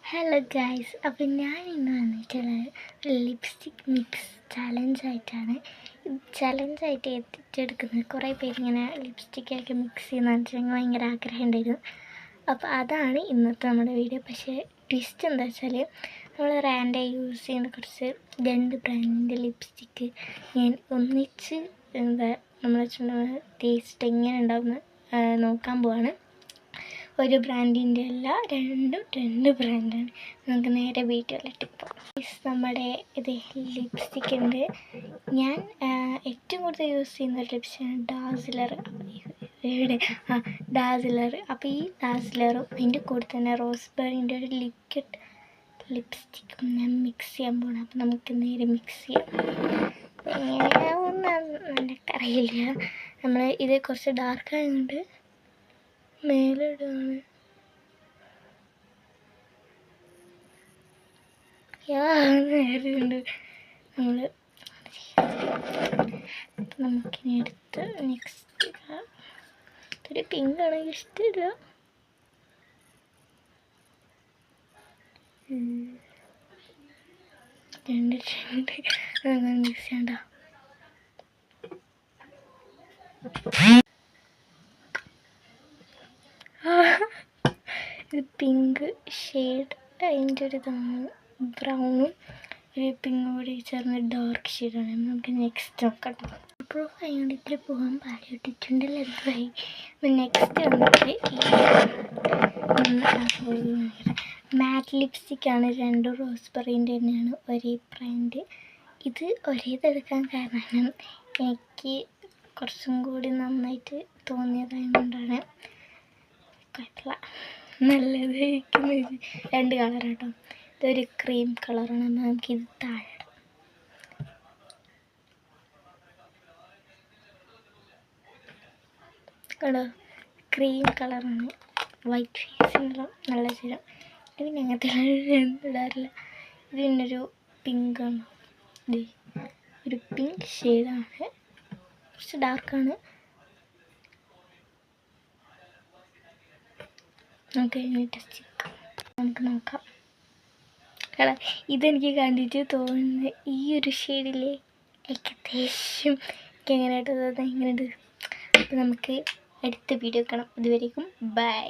Hello guys, അപ്പോൾ ഞാൻ ഇന്ന് വന്നിട്ടുള്ളത് ലിപ്സ്റ്റിക് മിക്സ് ചലഞ്ചായിട്ടാണ്. ചലഞ്ചായിട്ട് എത്തിച്ചെടുക്കുന്നത് കുറേ പേരിങ്ങനെ ലിപ്സ്റ്റിക്കൊക്കെ മിക്സ് ചെയ്യുന്നതെന്ന് വെച്ചാൽ ഭയങ്കര ആഗ്രഹം ഉണ്ടായിരുന്നു. അപ്പോൾ അതാണ് ഇന്നത്തെ നമ്മുടെ വീഡിയോ. പക്ഷേ ട്വിസ്റ്റ് എന്താ വെച്ചാൽ നമ്മൾ റാൻഡായി യൂസ് ചെയ്യുന്ന കുറച്ച് 2 ബ്രാൻഡിൻ്റെ ലിപ്സ്റ്റിക്ക് ഞാൻ ഒന്നിച്ച് നമ്മളെ ടേസ്റ്റ് എങ്ങനെ ഉണ്ടാവുമെന്ന് നോക്കാൻ പോവാണ്. ഒരു ബ്രാൻഡിൻ്റെ അല്ല, രണ്ട് ബ്രാൻഡാണ്. നമുക്ക് നേരെ വീഡിയോയിലിട്ട് പോകാം. നമ്മുടെ ഇത് ലിപ്സ്റ്റിക് ഉണ്ട്. ഞാൻ ഏറ്റവും കൂടുതൽ യൂസ് ചെയ്യുന്ന ലിപ്സ്റ്റിക്കാണ് ഡാസിലർ. അപ്പോൾ ഈ ഡാസിലറും അതിൻ്റെ കൂടെ തന്നെ റോസ്ബെറിൻ്റെ ഒരു ലിക്വിഡ് ലിപ്സ്റ്റിക്കും ഞാൻ മിക്സ് ചെയ്യാൻ പോകണം. അപ്പോൾ നമുക്ക് നേരെ മിക്സ് ചെയ്യാം. എങ്ങനെയാവുമെന്ന് എനിക്കറിയില്ല. നമ്മൾ ഇത് കുറച്ച് ഡാർക്കായതുകൊണ്ട് മേലിടാണ്. നേരമുണ്ട്. നമുക്കിനി എടുത്ത് നെക്സ്റ്റ് ഒരു പിങ്കാണെങ്കിൽ ഇഷ്ടമില്ല. രണ്ട് മിക്സ് ചെയ്യണ്ട. ഇത് പിങ്ക് ഷെയ്ഡ്, അതിൻ്റെ ഒരു ഇതാണ് ബ്രൗണും ഒരു പിങ്കും കൂടി ചേർന്ന് ഡാർക്ക് ഷെയ്ഡാണ്. നമുക്ക് നെക്സ്റ്റ് നോക്കാം. പ്രൂഫ് ആയതുകൊണ്ട് ഇതിൽ പോകാൻ പാടിയിട്ടിട്ടുണ്ടല്ലോ. എന്തായി നെക്സ്റ്റ് വന്നിട്ട് മാറ്റ് ലിപ്സ്റ്റിക്കാണ്. 2 റോസ്ബെറിൻ്റെ തന്നെയാണ് ഒരേ ബ്രാൻഡ്. ഇത് ഒരേതെടുക്കാൻ കാരണം എനിക്ക് കുറച്ചും കൂടി നന്നായിട്ട് തോന്നിയതായതുകൊണ്ടാണ്. കുഴപ്പമില്ല, നല്ലത്. 2 കളറാട്ടോ. ഇതൊരു ക്രീം കളറാണ്. നമുക്കിത് താഴെ കേട്ടോ. ക്രീം കളറാണ്. വൈറ്റ് ഫേസിനുള്ള നല്ല ശീലം. ഇത് പിന്നെ അങ്ങനത്തെ ഇടാറില്ല. ഇത് പിന്നൊരു പിങ്കാണ്. ഇത് ഒരു പിങ്ക് ഷെയ്ഡാണ്, കുറച്ച് ഡാർക്കാണ്. നമുക്ക് ടെസ്റ്റ് ചെയ്യാം. നമുക്ക് നോക്കാം. കാരണം ഇതെനിക്ക് കണ്ടിട്ട് തോന്നുന്നത് ഈ ഒരു ഷെയ്ഡിൽ ഏകദേശം എനിക്ക് എങ്ങനെയായിട്ട് തോന്നുന്നത് ഇങ്ങനെയുണ്ട്. അപ്പോൾ നമുക്ക് അടുത്ത വീഡിയോ കാണാം. അതുവരേക്കും ബൈ.